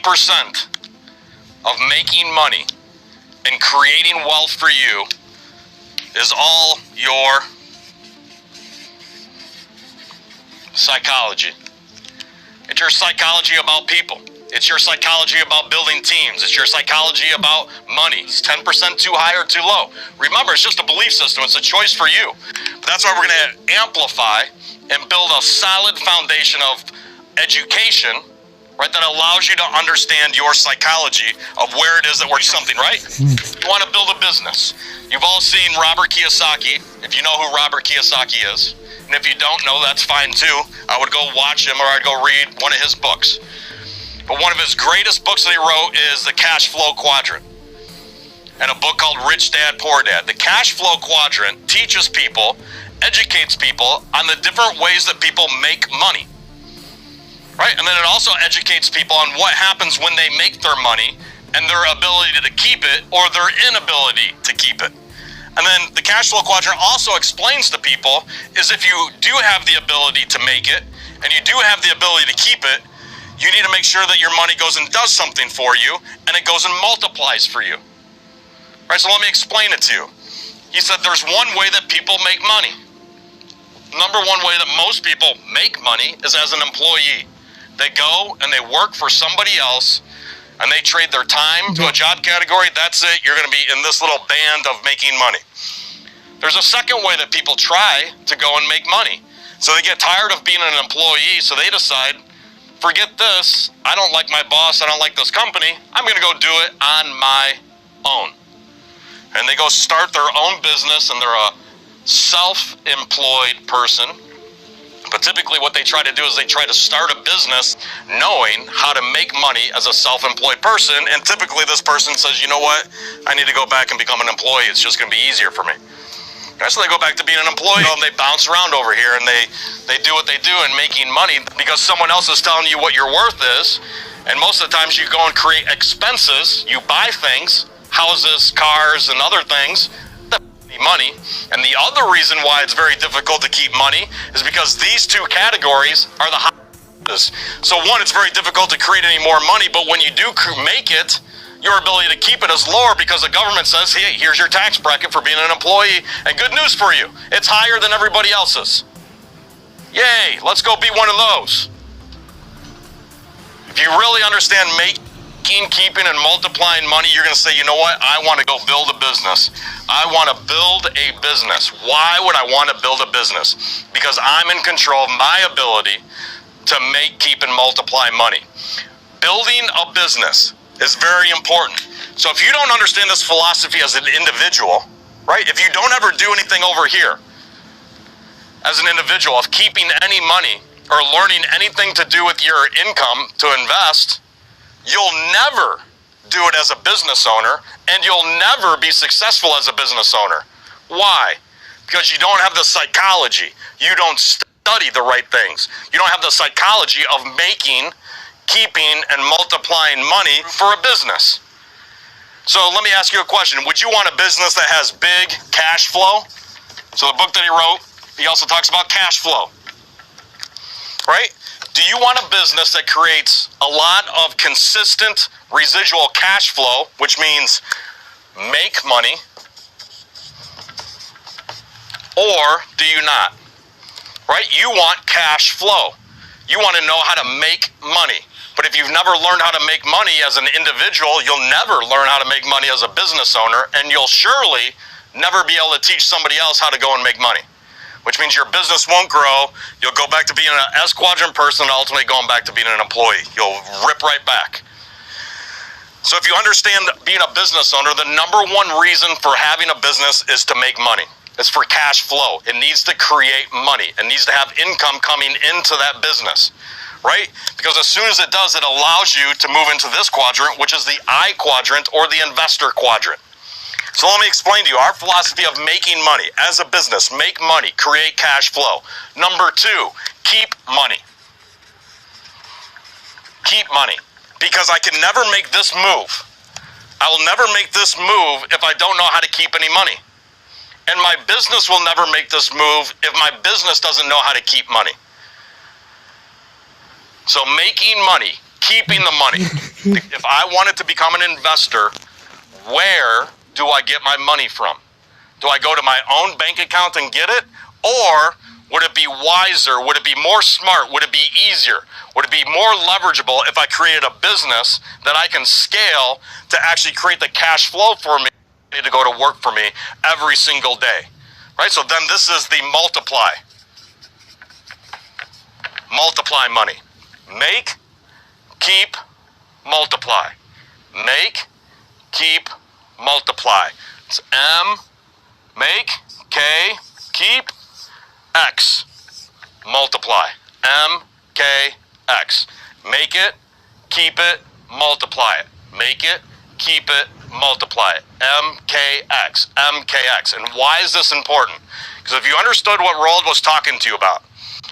90% of making money and creating wealth for you is all your psychology. It's your psychology about people. It's your psychology about building teams. It's your psychology about money. Is 10% too high or too low? Remember, it's just a belief system. It's a choice for you. But that's why we're going to amplify and build a solid foundation of education, right, that allows you to understand your psychology of where it is that works something, right? You want to build a business. You've all seen Robert Kiyosaki, if you know who Robert Kiyosaki is. And if you don't know, that's fine too. I would go watch him or I'd go read one of his books. But one of his greatest books that he wrote is The Cash Flow Quadrant, and a book called Rich Dad, Poor Dad. The Cash Flow Quadrant teaches people, educates people on the different ways that people make money, right? And then it also educates people on what happens when they make their money and their ability to keep it or their inability to keep it. And then the Cash Flow Quadrant also explains to people is if you do have the ability to make it and you do have the ability to keep it, you need to make sure that your money goes and does something for you, and it goes and multiplies for you. Right, so let me explain it to you. He said there's one way that people make money. Number one way that most people make money is as an employee. They go and they work for somebody else, and they trade their time to a job category. That's it. You're going to be in this little band of making money. There's a second way that people try to go and make money. So they get tired of being an employee, so they decide, forget this, I don't like my boss, I don't like this company, I'm going to go do it on my own. And they go start their own business, and they're a self-employed person. But typically what they try to do is they try to start a business knowing how to make money as a self-employed person, and typically this person says, you know what, I need to go back and become an employee, it's just going to be easier for me. So they go back to being an employee, and they bounce around over here, and they do what they do in making money because someone else is telling you what your worth is. And most of the times you go and create expenses, you buy things, houses, cars, and other things that need money. And the other reason why it's very difficult to keep money is because these two categories are the highest. So one, it's very difficult to create any more money, but when you do make it, your ability to keep it is lower because the government says, hey, here's your tax bracket for being an employee, and good news for you, it's higher than everybody else's. Yay, let's go be one of those. If you really understand making, keeping, and multiplying money, you're going to say, you know what, I want to go build a business. I want to build a business. Why would I want to build a business? Because I'm in control of my ability to make, keep, and multiply money. Building a business is very important. So if you don't understand this philosophy as an individual, right? If you don't ever do anything over here as an individual of keeping any money or learning anything to do with your income to invest, you'll never do it as a business owner, and you'll never be successful as a business owner. Why? Because you don't have the psychology. You don't study the right things. You don't have the psychology of making, keeping, and multiplying money for a business. So let me ask you a question. Would you want a business that has big cash flow? So the book that he wrote, he also talks about cash flow, right? Do you want a business that creates a lot of consistent residual cash flow, which means make money, or do you not? Right? You want cash flow. You want to know how to make money. But if you've never learned how to make money as an individual, you'll never learn how to make money as a business owner, and you'll surely never be able to teach somebody else how to go and make money, which means your business won't grow. You'll go back to being an S quadrant person and ultimately going back to being an employee. You'll rip right back. So if you understand being a business owner, the number one reason for having a business is to make money. It's for cash flow. It needs to create money. It needs to have income coming into that business. Right? Because as soon as it does, it allows you to move into this quadrant, which is the I quadrant or the investor quadrant. So let me explain to you our philosophy of making money as a business. Make money, create cash flow. Number two, keep money. Keep money. Because I can never make this move. I will never make this move if I don't know how to keep any money. And my business will never make this move if my business doesn't know how to keep money. So making money, keeping the money. If I wanted to become an investor, where do I get my money from? Do I go to my own bank account and get it? Or would it be wiser? Would it be more smart? Would it be easier? Would it be more leverageable if I created a business that I can scale to actually create the cash flow for me to go to work for me every single day? Right? So then this is the multiply. Multiply money. Make, keep, multiply. Make, keep, multiply. It's M, make, K, keep, X, multiply. M, K, X. Make it, keep it, multiply it. Make it, keep it, multiply it. MKX, MKX. And why is this important? Because if you understood what Roald was talking to you about,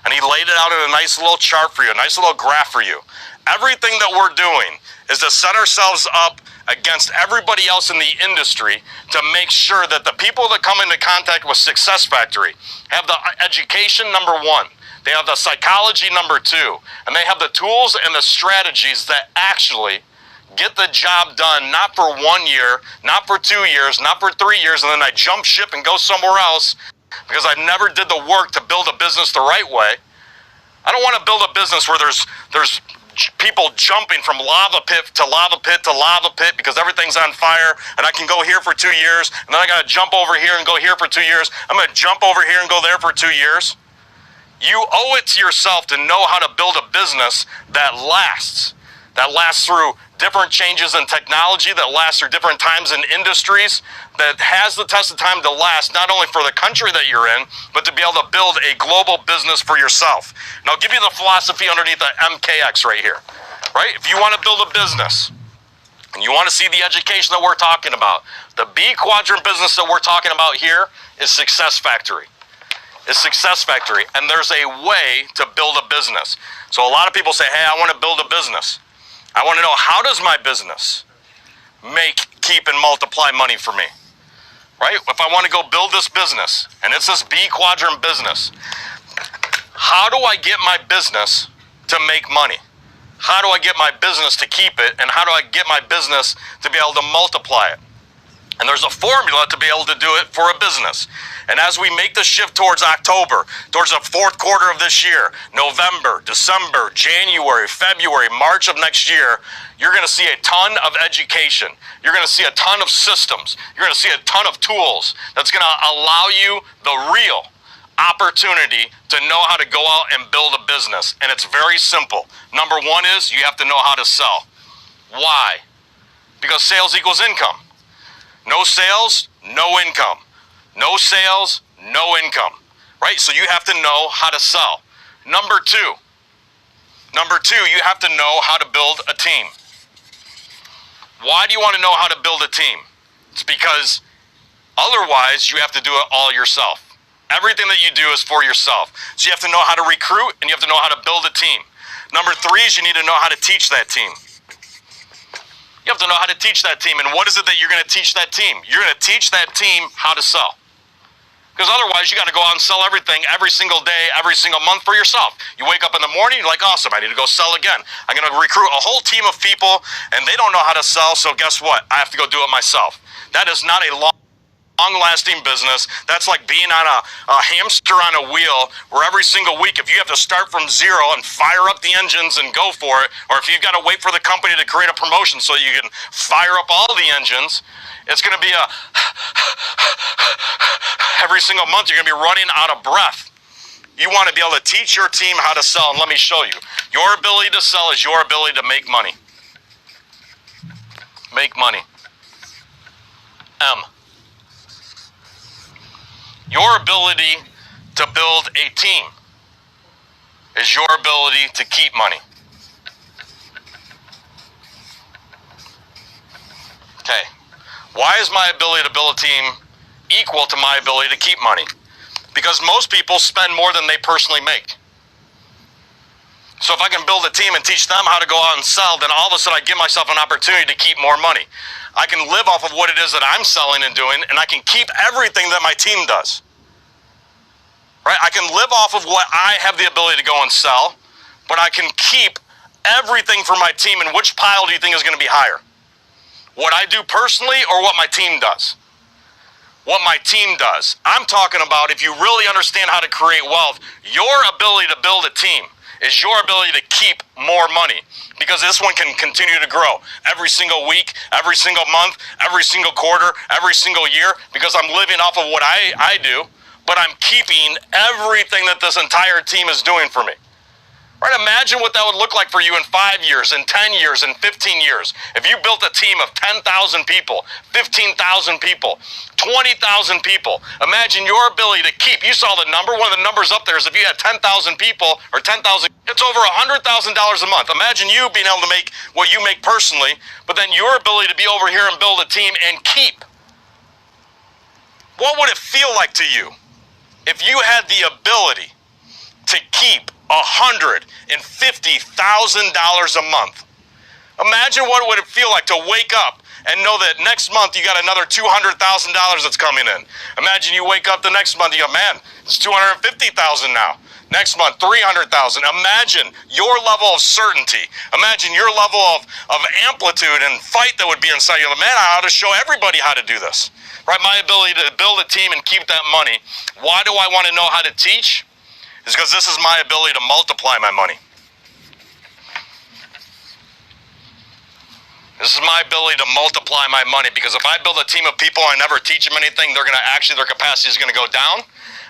and he laid it out in a nice little chart for you, a nice little graph for you, everything that we're doing is to set ourselves up against everybody else in the industry to make sure that the people that come into contact with Success Factory have the education, number one. They have the psychology, number two. And they have the tools and the strategies that actually get the job done, not for 1 year, not for 2 years, not for 3 years, and then I jump ship and go somewhere else because I never did the work to build a business the right way. I don't want to build a business where there's people jumping from lava pit to lava pit to lava pit because everything's on fire, and I can go here for 2 years, and then I got to jump over here and go here for 2 years. I'm going to jump over here and go there for 2 years. You owe it to yourself to know how to build a business that lasts through different changes in technology, that lasts through different times in industries, that has the test of time to last not only for the country that you're in, but to be able to build a global business for yourself. And I'll give you the philosophy underneath the MKX right here, right? If you want to build a business and you want to see the education that we're talking about, the B quadrant business that we're talking about here is Success Factory. It's Success Factory, and there's a way to build a business. So a lot of people say, hey, I want to build a business. I want to know, how does my business make, keep, and multiply money for me? Right? If I want to go build this business, and it's this B quadrant business, how do I get my business to make money? How do I get my business to keep it? And how do I get my business to be able to multiply it? And there's a formula to be able to do it for a business. And as we make the shift towards October, towards the fourth quarter of this year, November, December, January, February, March of next year, you're going to see a ton of education. You're going to see a ton of systems. You're going to see a ton of tools that's going to allow you the real opportunity to know how to go out and build a business. And it's very simple. Number one is you have to know how to sell. Why? Because sales equals income. No sales, no income. No sales, no income, right? So you have to know how to sell. Number two, you have to know how to build a team. Why do you want to know how to build a team? It's because otherwise you have to do it all yourself. Everything that you do is for yourself. So you have to know how to recruit, and you have to know how to build a team. Number three is you need to know how to teach that team. You have to know how to teach that team. And what is it that you're going to teach that team? You're going to teach that team how to sell. Because otherwise, you got to go out and sell everything every single day, every single month for yourself. You wake up in the morning, you're like, awesome, I need to go sell again. I'm going to recruit a whole team of people, and they don't know how to sell, so guess what? I have to go do it myself. That is not a long-lasting business. That's like being on a hamster on a wheel, where every single week, if you have to start from zero and fire up the engines and go for it, or if you've got to wait for the company to create a promotion so you can fire up all the engines, it's going to be every single month you're going to be running out of breath. You want to be able to teach your team how to sell, and let me show you. Your ability to sell is your ability to make money. Make money. M. Your ability to build a team is your ability to keep money. Okay. Why is my ability to build a team equal to my ability to keep money? Because most people spend more than they personally make. So if I can build a team and teach them how to go out and sell, then all of a sudden I give myself an opportunity to keep more money. I can live off of what it is that I'm selling and doing, and I can keep everything that my team does. Right? I can live off of what I have the ability to go and sell, but I can keep everything for my team, and which pile do you think is going to be higher? What I do personally or what my team does? What my team does. I'm talking about if you really understand how to create wealth, your ability to build a team is your ability to keep more money, because this one can continue to grow every single week, every single month, every single quarter, every single year, because I'm living off of what I do, but I'm keeping everything that this entire team is doing for me. Right? Imagine what that would look like for you in 5 years, in 10 years, in 15 years. If you built a team of 10,000 people, 15,000 people, 20,000 people, imagine your ability to keep. You saw the number. One of the numbers up there is if you had 10,000 people or 10,000, it's over $100,000 a month. Imagine you being able to make what you make personally, but then your ability to be over here and build a team and keep. What would it feel like to you if you had the ability to keep $150,000 a month? Imagine what would it feel like to wake up and know that next month you got another $200,000 that's coming in. Imagine you wake up the next month, you go, man, it's $250,000 now. Next month, $300,000. Imagine your level of certainty. Imagine your level of amplitude and fight that would be inside you. Man, I ought to show everybody how to do this. Right? My ability to build a team and keep that money. Why do I want to know how to teach? It's because this is my ability to multiply my money. This is my ability to multiply my money, because if I build a team of people and I never teach them anything, they're going to actually, their capacity is going to go down.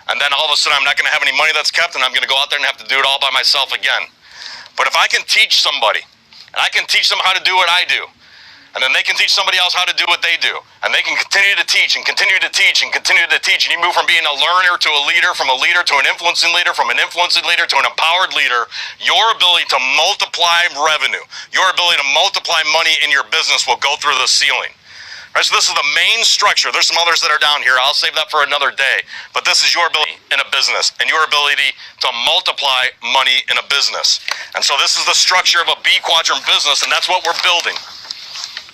And then all of a sudden I'm not going to have any money that's kept, and I'm going to go out there and have to do it all by myself again. But if I can teach somebody, and I can teach them how to do what I do, and then they can teach somebody else how to do what they do, and they can continue to teach and continue to teach and continue to teach, and you move from being a learner to a leader, from a leader to an influencing leader, from an influencing leader to an empowered leader, your ability to multiply revenue, your ability to multiply money in your business will go through the ceiling. Right, so this is the main structure. There's some others that are down here. I'll save that for another day. But this is your ability in a business and your ability to multiply money in a business. And so this is the structure of a B quadrant business, and that's what we're building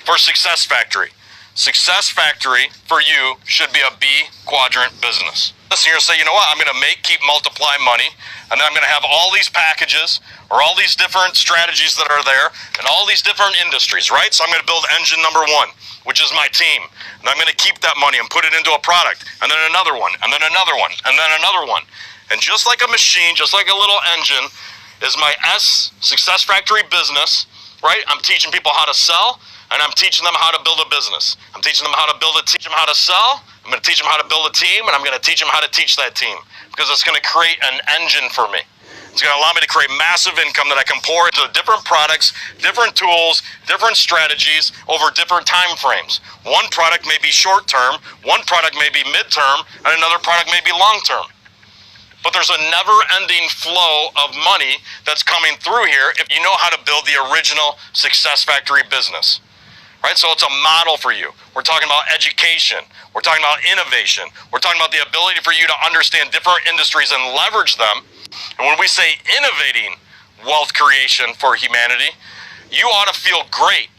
for Success Factory. Success Factory for you should be a B quadrant business. Listen, you're going to say, you know what, I'm going to keep multiply money, and then I'm going to have all these packages or all these different strategies that are there and all these different industries, right? So I'm going to build engine number one, which is my team. And I'm going to keep that money and put it into a product, and then another one, and then another one, and then another one. And just like a machine, just like a little engine, is my S, Success Factory business, right? I'm teaching people how to sell, and I'm teaching them how to build a business. I'm teaching them how to teach them how to sell. I'm going to teach them how to build a team, and I'm going to teach them how to teach that team, because it's going to create an engine for me. It's going to allow me to create massive income that I can pour into different products, different tools, different strategies over different time frames. One product may be short term, one product may be mid-term, and another product may be long-term. But there's a never-ending flow of money that's coming through here if you know how to build the original Success Factory business. Right? So it's a model for you. We're talking about education. We're talking about innovation. We're talking about the ability for you to understand different industries and leverage them. And when we say innovating wealth creation for humanity, you ought to feel great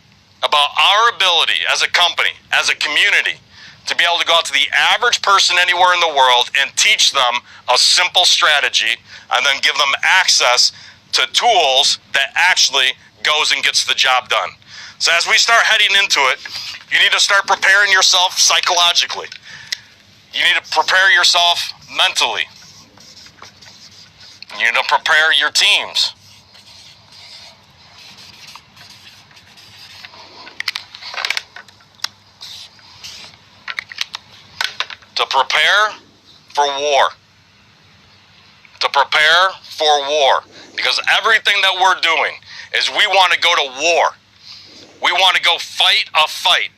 about our ability as a company, as a community, to be able to go out to the average person anywhere in the world and teach them a simple strategy and then give them access to tools that actually goes and gets the job done. So as we start heading into it, you need to start preparing yourself psychologically. You need to prepare yourself mentally. You need to prepare your teams. To prepare for war. To prepare for war. Because everything that we're doing is we want to go to war. We want to go fight a fight.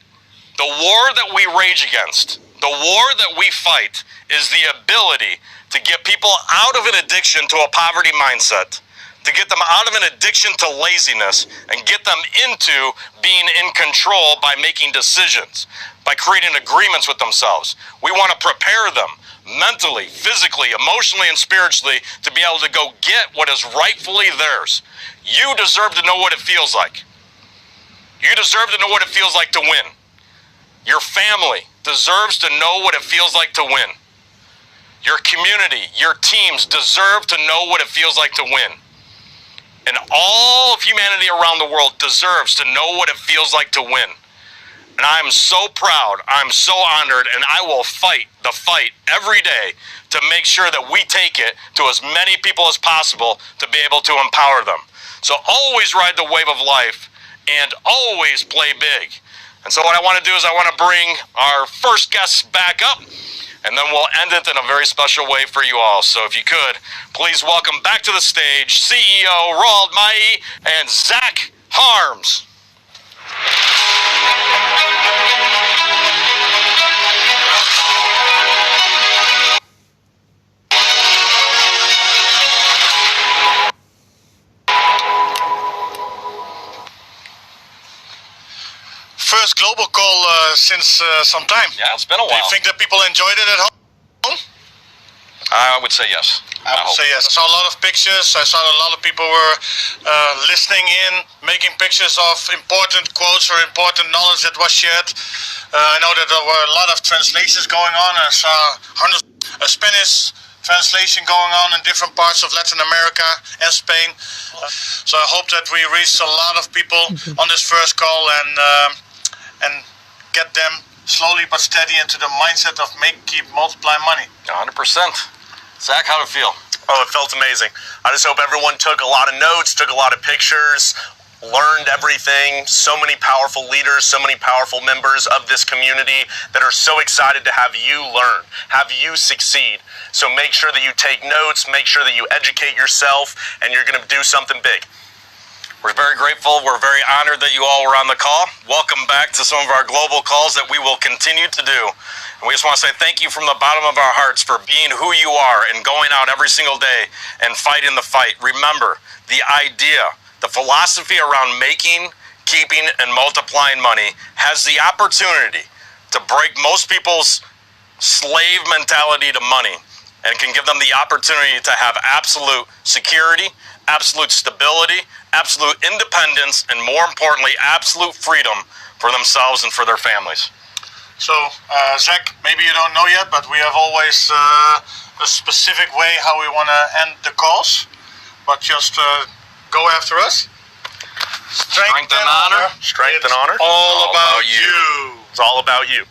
The war that we rage against, the war that we fight, is the ability to get people out of an addiction to a poverty mindset, to get them out of an addiction to laziness, and get them into being in control by making decisions, by creating agreements with themselves. We want to prepare them mentally, physically, emotionally, and spiritually to be able to go get what is rightfully theirs. You deserve to know what it feels like. You deserve to know what it feels like to win. Your family deserves to know what it feels like to win. Your community, your teams deserve to know what it feels like to win. And all of humanity around the world deserves to know what it feels like to win. And I'm so proud, I'm so honored, and I will fight the fight every day to make sure that we take it to as many people as possible to be able to empower them. So always ride the wave of life and always play big. And so what I want to do is I want to bring our first guests back up, and then we'll end it in a very special way for you all. So if you could, please welcome back to the stage CEO Roald Maillet and Zach Harms. First global call since some time. Yeah, it's been a while. Do you think that people enjoyed it at home? I would say yes. I would say yes. I saw a lot of pictures. I saw a lot of people were listening in, making pictures of important quotes or important knowledge that was shared. I know that there were a lot of translations going on. I saw hundreds of Spanish translation going on in different parts of Latin America and Spain. So I hope that we reached a lot of people on this first call and get them slowly but steady into the mindset of make, keep, multiply money. 100%. Zach, how'd it feel? Oh, it felt amazing. I just hope everyone took a lot of notes, took a lot of pictures, learned everything. So many powerful leaders, so many powerful members of this community that are so excited to have you learn, have you succeed. So make sure that you take notes, make sure that you educate yourself, and you're going to do something big. We're very grateful. We're very honored that you all were on the call. Welcome back to some of our global calls that we will continue to do. And we just want to say thank you from the bottom of our hearts for being who you are and going out every single day and fighting the fight. Remember, the idea, the philosophy around making, keeping, and multiplying money has the opportunity to break most people's slave mentality to money and can give them the opportunity to have absolute security, absolute stability, absolute independence, and more importantly, absolute freedom for themselves and for their families. So, Zach, maybe you don't know yet, but we have always a specific way how we want to end the calls. But just go after us. Strength and honor. Strength and honor. All about you. It's all about you.